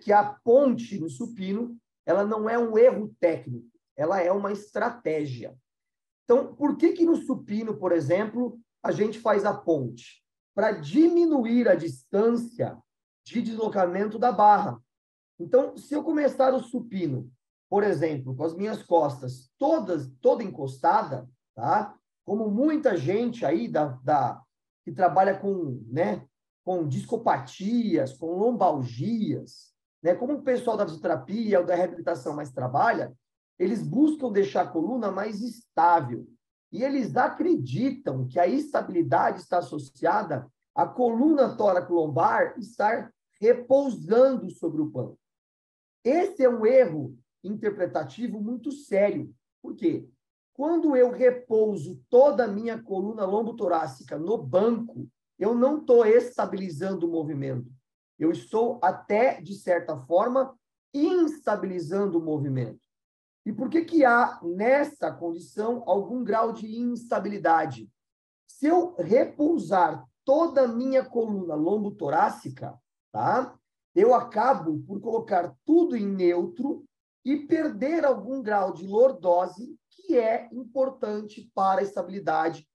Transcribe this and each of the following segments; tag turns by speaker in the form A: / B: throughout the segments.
A: que a ponte no supino, ela não é um erro técnico, ela é uma estratégia. Então, por que no supino, por exemplo, a gente faz a ponte? Para diminuir a distância de deslocamento da barra. Então, se eu começar o supino, por exemplo, com as minhas costas toda encostada, tá? Como muita gente aí que trabalha com, né, com discopatias, com lombalgias, né? Como o pessoal da fisioterapia ou da reabilitação mais trabalha, eles buscam deixar a coluna mais estável. E eles acreditam que a estabilidade está associada à coluna tóraco-lombar estar repousando sobre o banco. Esse é um erro interpretativo muito sério. Por quê? Quando eu repouso toda a minha coluna lombotorácica no banco, eu não estou estabilizando o movimento. Eu estou até, de certa forma, instabilizando o movimento. E por que há, nessa condição, algum grau de instabilidade? Se eu repousar toda a minha coluna lombotorácica, tá? Eu acabo por colocar tudo em neutro e perder algum grau de lordose, que é importante para a estabilidade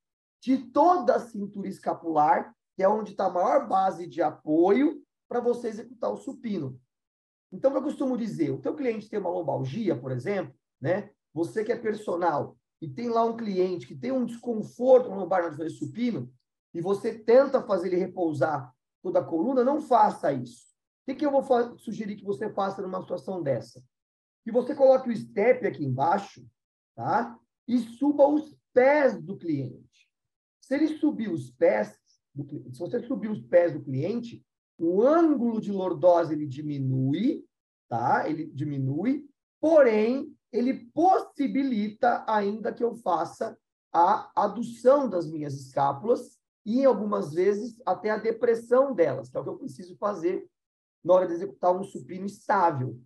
A: de toda a cintura escapular, que é onde está a maior base de apoio para você executar o supino. Então, eu costumo dizer, o teu cliente tem uma lombalgia, por exemplo, né? Você que é personal e tem lá um cliente que tem um desconforto no lombar na hora de fazer supino, e você tenta fazer ele repousar toda a coluna, não faça isso. O que eu vou sugerir que você faça numa situação dessa? Que você coloque o step aqui embaixo, tá? E suba os pés do cliente. Se ele subir os pés, se você subir os pés do cliente, o ângulo de lordose ele diminui, tá? Ele diminui, porém, ele possibilita ainda que eu faça a adução das minhas escápulas e, algumas vezes, até a depressão delas, que é o que eu preciso fazer na hora de executar um supino estável.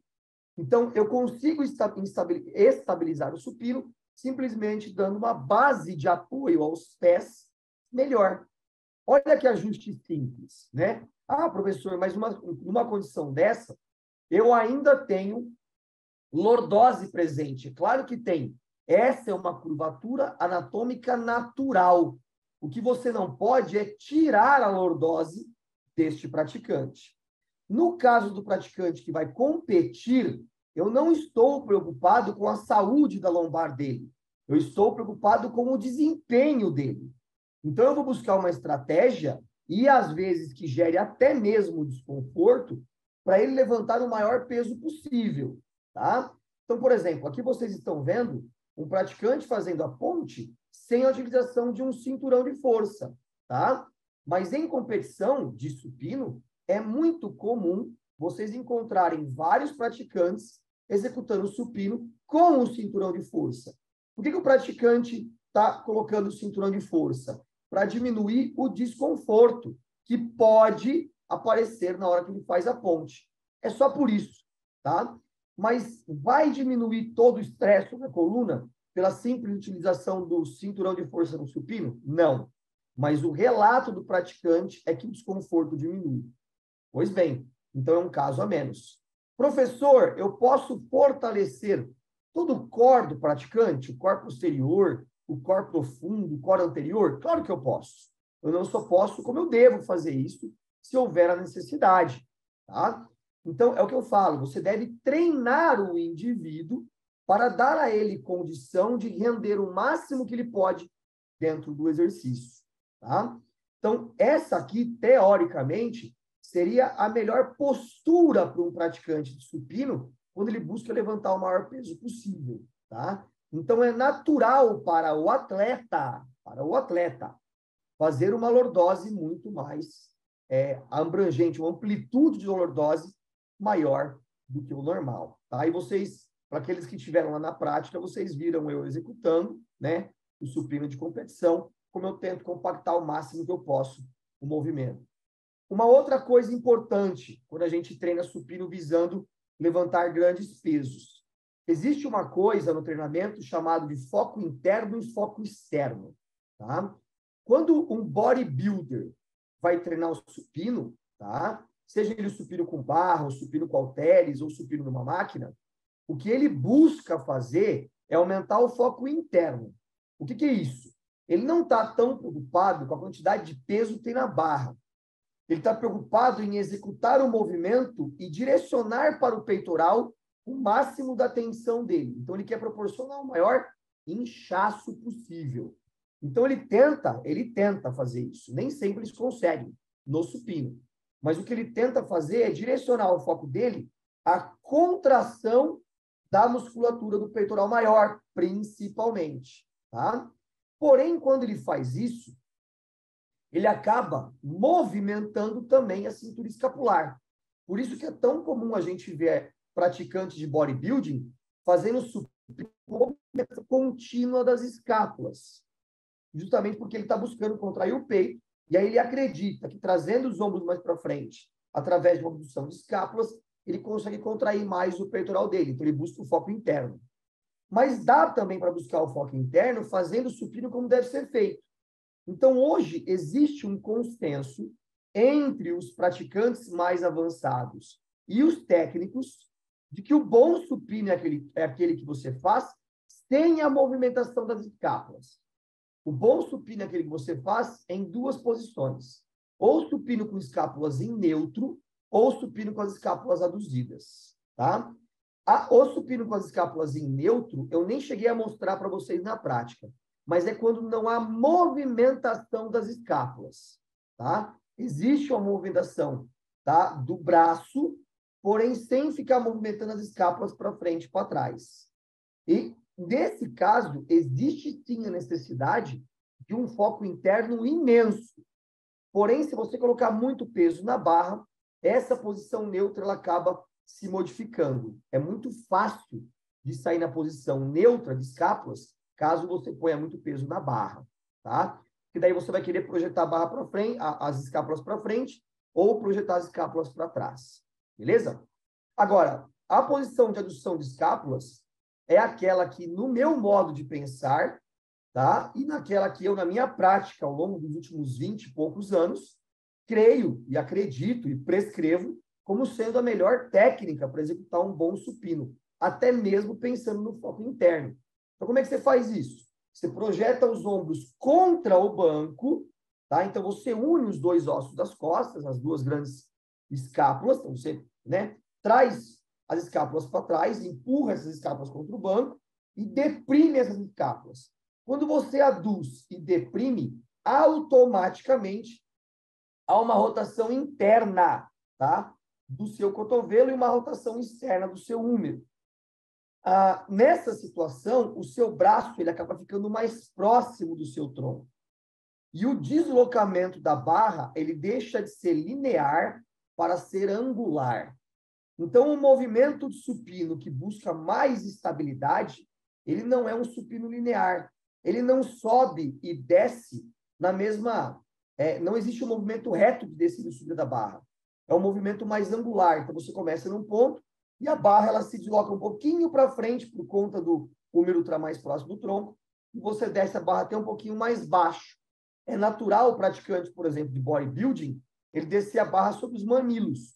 A: Então, eu consigo estabilizar o supino simplesmente dando uma base de apoio aos pés melhor. Olha que ajuste simples, né? Ah, professor, mas numa condição dessa, eu ainda tenho lordose presente. Claro que tem. Essa é uma curvatura anatômica natural. O que você não pode é tirar a lordose deste praticante. No caso do praticante que vai competir, eu não estou preocupado com a saúde da lombar dele. Eu estou preocupado com o desempenho dele. Então, eu vou buscar uma estratégia e, às vezes, que gere até mesmo desconforto para ele levantar o maior peso possível, tá? Então, por exemplo, aqui vocês estão vendo um praticante fazendo a ponte sem a utilização de um cinturão de força, tá? Mas em competição de supino, é muito comum vocês encontrarem vários praticantes executando o supino com o cinturão de força. Por que o praticante está colocando o cinturão de força? Para diminuir o desconforto que pode aparecer na hora que ele faz a ponte. É só por isso, tá? Mas vai diminuir todo o estresse na coluna pela simples utilização do cinturão de força no supino? Não. Mas o relato do praticante é que o desconforto diminui. Pois bem, então é um caso a menos. Professor, eu posso fortalecer todo o core do praticante, o core posterior, o core profundo, o core anterior? Claro que eu posso. Eu não só posso, como eu devo fazer isso, se houver a necessidade, tá? Então, é o que eu falo, você deve treinar o indivíduo para dar a ele condição de render o máximo que ele pode dentro do exercício, tá? Então, essa aqui, teoricamente, seria a melhor postura para um praticante de supino quando ele busca levantar o maior peso possível, tá? Então, é natural para o atleta, fazer uma lordose muito mais abrangente, uma amplitude de lordose maior do que o normal, tá? E vocês, para aqueles que estiveram lá na prática, vocês viram eu executando, né, o supino de competição, como eu tento compactar o máximo que eu posso o movimento. Uma outra coisa importante, quando a gente treina supino visando levantar grandes pesos. Existe uma coisa no treinamento chamado de foco interno e foco externo, tá? Quando um bodybuilder vai treinar o supino, tá? seja ele o supino com barra, o supino com halteres, ou o supino numa máquina, o que ele busca fazer é aumentar o foco interno. O que é isso? Ele não está tão preocupado com a quantidade de peso que tem na barra. Ele está preocupado em executar o movimento e direcionar para o peitoral o máximo da tensão dele. Então, ele quer proporcionar o maior inchaço possível. Então, ele tenta fazer isso. Nem sempre eles conseguem no supino. Mas o que ele tenta fazer é direcionar o foco dele à contração da musculatura do peitoral maior, principalmente. Tá? Porém, quando ele faz isso, ele acaba movimentando também a cintura escapular. Por isso que é tão comum a gente ver praticantes de bodybuilding fazendo supino contínua das escápulas. Justamente porque ele está buscando contrair o peito, e aí ele acredita que trazendo os ombros mais para frente, através de uma abdução de escápulas, ele consegue contrair mais o peitoral dele. Então, ele busca o foco interno. Mas dá também para buscar o foco interno fazendo o supino como deve ser feito. Então, hoje, existe um consenso entre os praticantes mais avançados e os técnicos de que o bom supino é aquele que você faz sem a movimentação das escápulas. O bom supino é aquele que você faz em duas posições. Ou supino com escápulas em neutro, ou supino com as escápulas aduzidas. Tá? O supino com as escápulas em neutro, eu nem cheguei a mostrar para vocês na prática. Mas é quando não há movimentação das escápulas. Tá? Existe uma movimentação, tá, do braço, porém sem ficar movimentando as escápulas para frente e para trás. E, nesse caso, existe sim a necessidade de um foco interno imenso. Porém, se você colocar muito peso na barra, essa posição neutra ela acaba se modificando. É muito fácil de sair na posição neutra de escápulas, caso você ponha muito peso na barra, tá? Que daí você vai querer projetar a barra para frente, as escápulas para frente, ou projetar as escápulas para trás. Beleza? Agora, a posição de adução de escápulas é aquela que, no meu modo de pensar, tá? E naquela que eu, na minha prática, ao longo dos últimos 20 e poucos anos, creio e acredito e prescrevo como sendo a melhor técnica para executar um bom supino, até mesmo pensando no foco interno. Então, como é que você faz isso? Você projeta os ombros contra o banco, tá? Então, você une os dois ossos das costas, as duas grandes escápulas, então você, né, traz as escápulas para trás, empurra essas escápulas contra o banco e deprime essas escápulas. Quando você aduz e deprime, automaticamente há uma rotação interna, tá, do seu cotovelo e uma rotação externa do seu húmero. Nessa situação, o seu braço ele acaba ficando mais próximo do seu tronco. E o deslocamento da barra ele deixa de ser linear para ser angular. Então, o movimento de supino que busca mais estabilidade, ele não é um supino linear. Ele não sobe e desce na mesma... não existe um movimento reto de descida e subida da barra. É um movimento mais angular. Então, você começa num ponto e a barra ela se desloca um pouquinho para frente por conta do húmero estar mais próximo do tronco e você desce a barra até um pouquinho mais baixo. É natural o praticante, por exemplo, de bodybuilding, ele descer a barra sobre os mamilos.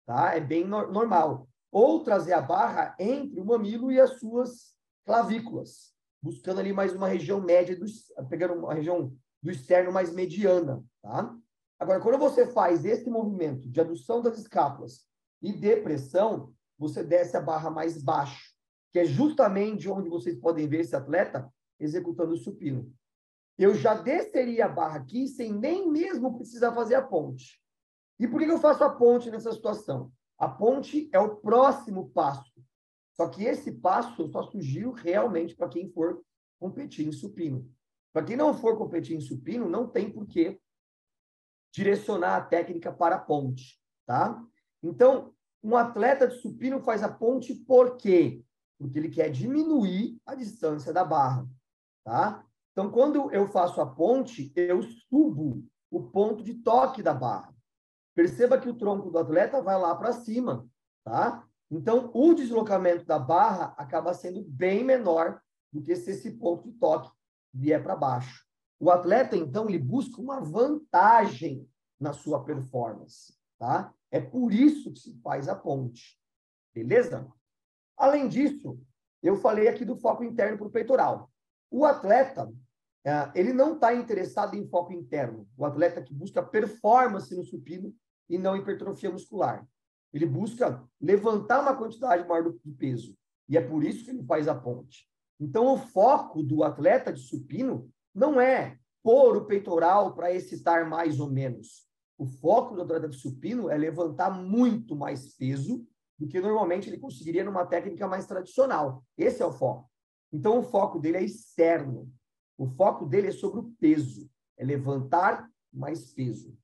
A: Tá? É bem normal. Ou trazer a barra entre o mamilo e as suas clavículas, buscando ali mais uma região média, pegando uma região do externo mais mediana. Tá? Agora, quando você faz esse movimento de adução das escápulas e depressão, você desce a barra mais baixo, que é justamente onde vocês podem ver esse atleta executando o supino. Eu já desceria a barra aqui sem nem mesmo precisar fazer a ponte. E por que eu faço a ponte nessa situação? A ponte é o próximo passo. Só que esse passo eu só sugiro realmente para quem for competir em supino. Para quem não for competir em supino, não tem por que direcionar a técnica para a ponte, tá? Então, um atleta de supino faz a ponte por quê? Porque ele quer diminuir a distância da barra, tá? Então, quando eu faço a ponte, eu subo o ponto de toque da barra. Perceba que o tronco do atleta vai lá para cima, tá? Então, o deslocamento da barra acaba sendo bem menor do que se esse ponto de toque vier para baixo. O atleta, então, ele busca uma vantagem na sua performance. tá? É por isso que se faz a ponte, beleza? Além disso, eu falei aqui do foco interno para o peitoral. O atleta, ele não está interessado em foco interno. O atleta que busca performance no supino e não hipertrofia muscular. Ele busca levantar uma quantidade maior do peso. E é por isso que ele faz a ponte. Então, o foco do atleta de supino não é pôr o peitoral para excitar mais ou menos. O foco do atleta de supino é levantar muito mais peso do que normalmente ele conseguiria numa técnica mais tradicional. Esse é o foco. Então, o foco dele é externo. O foco dele é sobre o peso. É levantar mais peso.